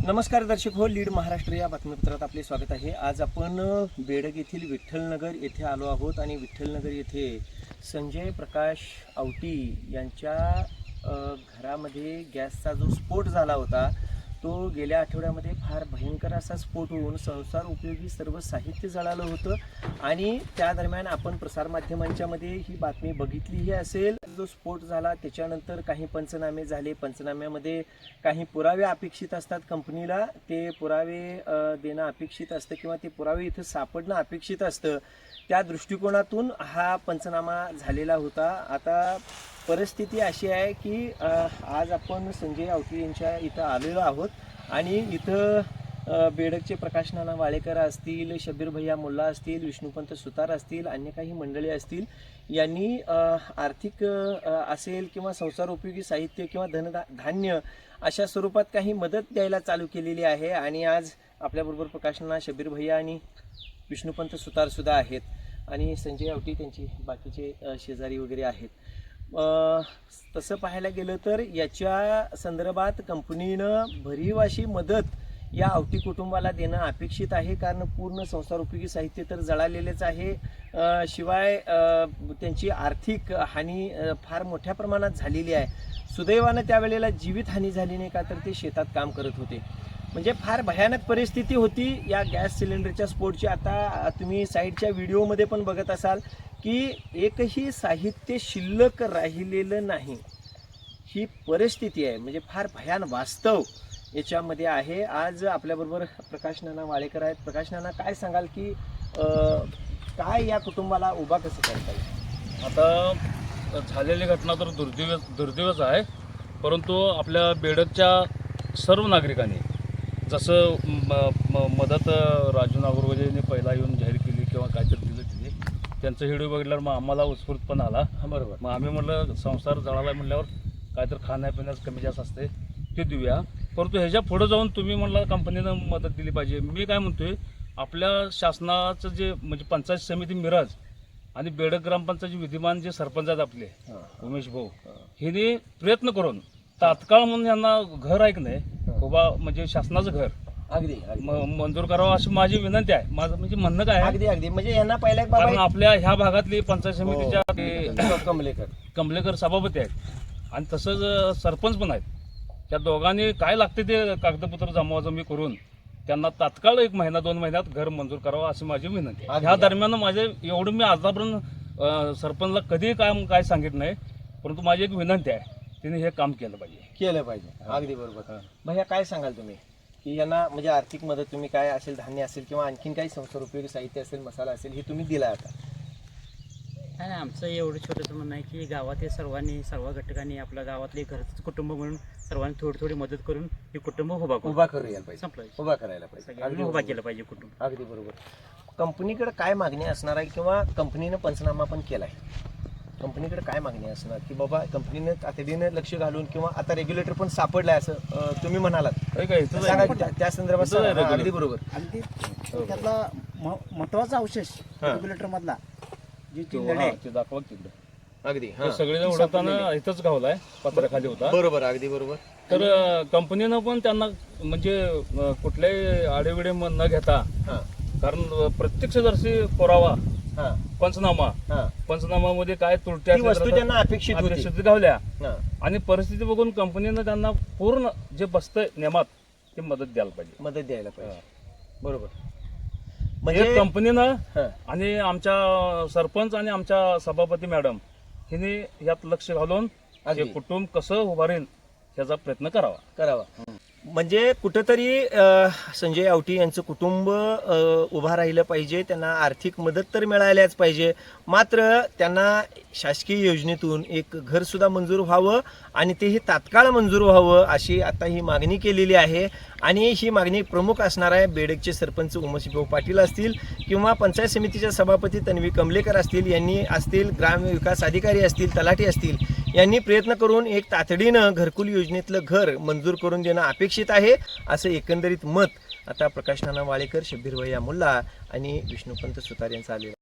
नमस्कार दर्शक हो, लीड महाराष्ट्र या बातमीपत्रात आपले स्वागत आहे। आज आपण बेडग येथील विठ्ठलनगर येथे आलो आहोत आणि विठ्ठलनगर येथे संजय प्रकाश आवटी यांच्या घरामध्ये गॅसचा जो स्फोट झाला होता तो गेल्या आठवड्यामध्ये फार भयंकर असा स्फोट होऊन संसार उपयोगी सर्व साहित्य जळालं होतं आणि त्या दरम्यान आपण प्रसारमाध्यमांच्या मध्ये ही बातमी बघितलीही असेल। जो स्फोट झाला त्याच्यानंतर काही पंचनामे झाले, पंचनाम्यामध्ये काही पुरावे अपेक्षित असतात कंपनीला, ते पुरावे देणं अपेक्षित असतं किंवा ते पुरावे इथं सापडणं अपेक्षित असतं। त्या दृष्टिकोनातून हा पंचनामा झालेला होता। आता परिस्थिती अशी आहे की आज आपण संजय आवटी यांच्या इथं आलेलो आहोत आणि इथं बेडगचे प्रकाश नाना वाळेकर असतील, शब्बीर भैया मुल्ला असतील, विष्णुपंत सुतार असतील, अन्य काही मंडळी असतील, यांनी आर्थिक असेल किंवा संसार उपयोगी साहित्य किंवा धान्य अशा स्वरूपात काही मदत द्यायला चालू केलेली आहे। आणि आज आपल्याबरोबर प्रकाश नाना, शब्बीर भैया आणि विष्णुपंत सुतार सुद्धा आहेत आणि संजय आवटी त्यांची बाकीचे शेजारी वगैरे आहेत। तसं पाहायला गेलं तर याच्या संदर्भात कंपनीनं भरीव अशी मदत या आवटी कुटुंबाला देणं अपेक्षित आहे, कारण पूर्ण संसार उपयोगी साहित्य तर जळालेलेच आहे, शिवाय त्यांची आर्थिक हानी फार मोठ्या प्रमाणात झालेली आहे। सुदैवानं त्यावेळेला जीवितहानी झाली नाही, का तर ते शेतात काम करत होते। म्हणजे फार भयानक परिस्थिती होती या गॅस सिलेंडरच्या स्फोटची। आता तुम्ही साईडच्या व्हिडिओमध्ये पण बघत असाल की एकही साहित्य शिल्लक राहिलेलं नाही, ही परिस्थिती आहे। म्हणजे फार भयान वास्तव याच्यामध्ये आहे। आज आपल्याबरोबर प्रकाश नाना वाळेकर आहेत। प्रकाश नाना, काय सांगाल की काय या कुटुंबाला उभा कसं करता येईल? आता झालेली घटना तर दुर्दैवच आहे, परंतु आपल्या बेडगच्या सर्व नागरिकांनी जसं मदत राजू नागरगोजेने पहिला येऊन जाहीर केली किंवा काहीतरी दिलं तिने, त्यांचं व्हिडिओ बघितल्यावर मग आम्हाला उत्स्फूर्तपणा आला। बरोबर, मग आम्ही म्हटलं संसार जळाला म्हटल्यावर काहीतरी खाण्यापिण्यास कमी जास्त असते ते देऊया, परंतु ह्याच्या पुढे जाऊन तुम्ही म्हटलं कंपनीनं मदत दिली पाहिजे। मी काय म्हणतोय, आपल्या शासनाचं जे म्हणजे पंचायत समिती मिरज आणि बेडग ग्रामपंचायत विद्यमान जे सरपंच आहेत आपले उमेश भाऊ, हिने प्रयत्न करून तात्काळ म्हणून यांना घर आहे की नाही उभा, म्हणजे शासनाचं घर अगदी मंजूर करावं अशी माझी विनंती आहे। माझं म्हणजे म्हणणं काय आहे, अगदी म्हणजे यांना पहिल्या कारण आपल्या ह्या भागातली पंचायत समितीच्या कमलेकर सभापती आहेत आणि तसंच सरपंच पण आहेत। त्या दोघांनी काय लागते ते कागदपत्र जमावजमी करून त्यांना तात्काळ 1 महिना 2 महिन्यात घर मंजूर करावं अशी माझी विनंती आहे। ह्या दरम्यान माझे एवढं मी आतापर्यंत सरपंचला कधी काय सांगितलं नाही, परंतु माझी एक विनंती आहे, तिने हे काम केलं पाहिजे। अगदी बरोबर। भैया, काय सांगाल तुम्ही की यांना म्हणजे आर्थिक मदत तुम्ही काय असेल, धान्य असेल किंवा आणखीन काही संसार उपयोगी साहित्य असेल, मसाला असेल, हे तुम्ही दिला आता? नाही, आमचं एवढं छोटंसं म्हणणं आहे की गावातील सर्व घटकांनी आपल्या गावातले घरचं कुटुंब म्हणून सर्वांनी थोडी मदत करून हे कुटुंब उभा करायला पाहिजे, संपलं, उभा करायला पाहिजे, उभा केलं पाहिजे कुटुंब। अगदी बरोबर। कंपनीकडे काय मागणी असणार आहे किंवा कंपनीनं पंचनामा पण केलाय, कंपनीकडे काय मागणी असणार की बाबा कंपनीनं तातडीनं लक्ष घालून किंवा आता रेग्युलेटर पण सापडलाय असं तुम्ही म्हणालात, त्या संदर्भात? अगदी बरोबर। आणि त्यातला महत्वाचा अवशेष रेग्युलेटर मधला ते दाखवा तिकडे, अगदी सगळे उडवताना इथंच गावलाय, पत्र्याखाली होता। बरोबर, अगदी बरोबर। तर कंपनीनं पण त्यांना म्हणजे कुठल्याही आडेविडे न घेता, कारण प्रत्यक्षदर्शी पुरावा पंचनामामध्ये काय त्रुटी वस्तू त्यांना अपेक्षित गावल्या आणि परिस्थिती बघून कंपनीनं त्यांना पूर्ण जे बसतंय नियमात ते मदत द्यायला पाहिजे। बरोबर। म्हणजे कंपनीनं आणि आमच्या सरपंच आणि आमच्या सभापती मॅडम हिने यात लक्ष घालून हे कुटुंब कसं उभारेल याचा प्रयत्न करावा। म्हणजे कुठंतरी संजय आवटी यांचं कुटुंब उभा राहिलं पाहिजे, त्यांना आर्थिक मदत तर मिळाल्याच पाहिजे, मात्र त्यांना शासकीय योजनेतून एक घर सुद्धा मंजूर व्हावं आणि तेही तात्काळ मंजूर व्हावं अशी आता ही मागणी केलेली आहे। आणि ही मागणी प्रमुख असणार आहे बेडगचे सरपंच उमेशभाऊ पाटील असतील किंवा पंचायत समितीच्या सभापती तन्वी कमलेकर असतील, ग्रामविकास अधिकारी असतील, तलाठी असतील, यांनी प्रयत्न करून एक तातडीनं घरकुल योजनेतलं घर मंजूर करून देणं अपेक्षित आहे, असं एकंदरीत मत आता प्रकाश नाना वाळेकर, शब्बीर भैया मुल्ला आणि विष्णुपंत सुतार यांचं आलेलं